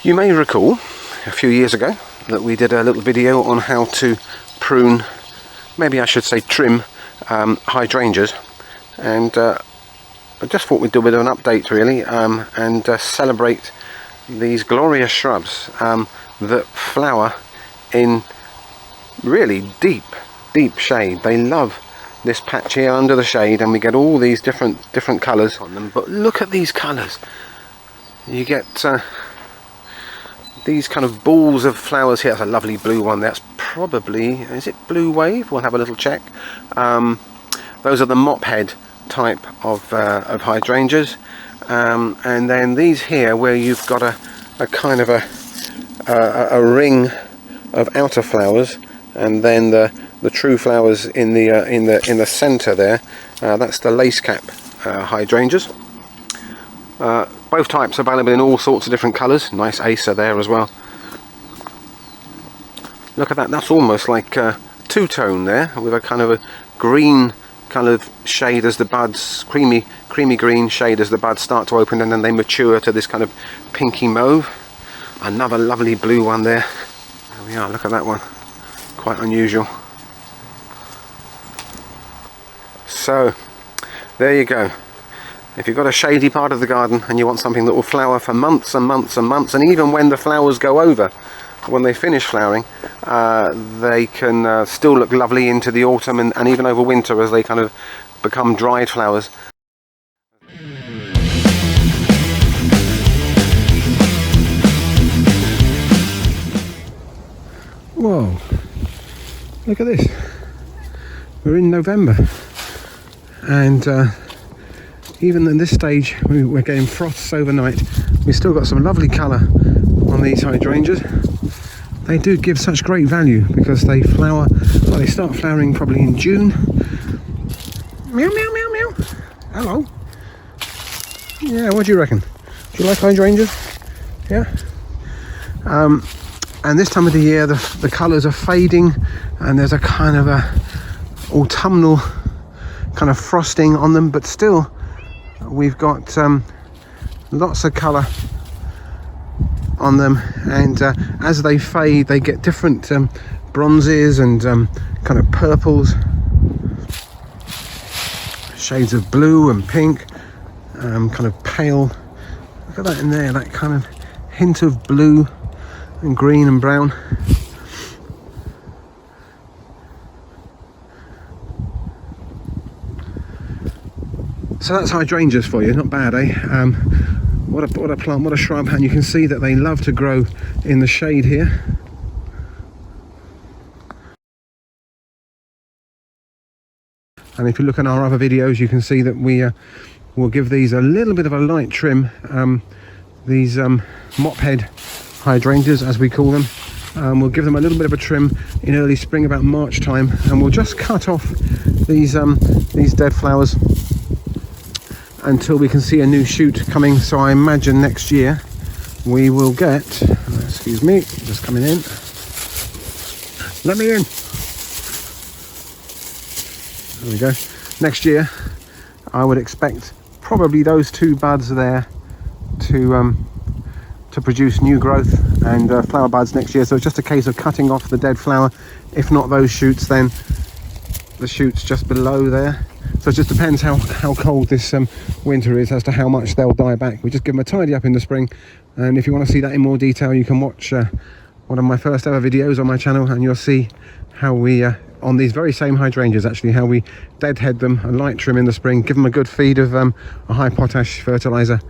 You may recall a few years ago that we did a little video on how to prune, maybe I should say trim, hydrangeas, and I just thought we'd do a bit of an update really, and celebrate these glorious shrubs that flower in really deep shade. They love this patch here under the shade, and we get all these different colours on them. But look at these colours. You get these kind of balls of flowers here. That's a lovely blue one. That's probably, is it blue wave? We'll have a little check. Those are the mop head type of hydrangeas, and then these here where you've got a kind of a ring of outer flowers, and then the true flowers in the centre there. That's the lace cap hydrangeas. Both types available in all sorts of different colours. Nice acer there as well. Look at that, that's almost like two-tone there, with a kind of a green kind of shade as the buds, creamy green shade as the buds start to open, and then they mature to this kind of pinky mauve. Another lovely blue one there. There we are, look at that one. Quite unusual. So, there you go. If you've got a shady part of the garden and you want something that will flower for months and months and months, and even when the flowers go over, when they finish flowering, they can still look lovely into the autumn and even over winter as they kind of become dried flowers. Whoa, look at this. We're in November, and even in this stage we're getting frosts overnight. We've still got some lovely colour on these hydrangeas. They do give such great value because they flower, well, they start flowering probably in June. Meow meow meow meow. Hello. Yeah, what do you reckon? Do you like hydrangeas? Yeah. And this time of the year the colours are fading, and there's a kind of a autumnal kind of frosting on them, but still we've got lots of colour on them, and as they fade they get different bronzes and kind of purples, shades of blue and pink, kind of pale. Look at that in there, that kind of hint of blue and green and brown. So that's hydrangeas for you, not bad, eh? What a plant, what a shrub, and you can see that they love to grow in the shade here. And if you look at our other videos, you can see that we will give these a little bit of a light trim. These mop head hydrangeas, as we call them, we'll give them a little bit of a trim in early spring, about March time, and we'll just cut off these dead flowers until we can see a new shoot coming. So I imagine next year we will get, excuse me, just coming in, let me in, there we go. Next year I would expect probably those two buds there to produce new growth and flower buds next year. So it's just a case of cutting off the dead flower. If not those shoots, then the shoots just below there. So it just depends how cold this winter is as to how much they'll die back. We just give them a tidy up in the spring, and if you want to see that in more detail, you can watch one of my first ever videos on my channel, and you'll see how we on these very same hydrangeas actually, how we deadhead them, a light trim in the spring, give them a good feed of a high potash fertilizer,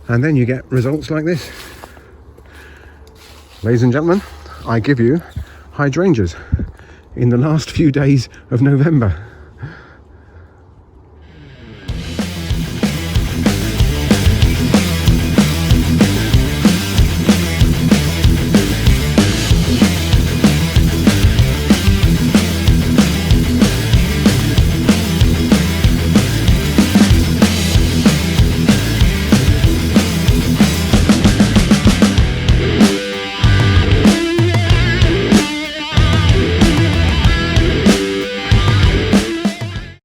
and then you get results like this. Ladies and gentlemen, I give you hydrangeas in the last few days of November.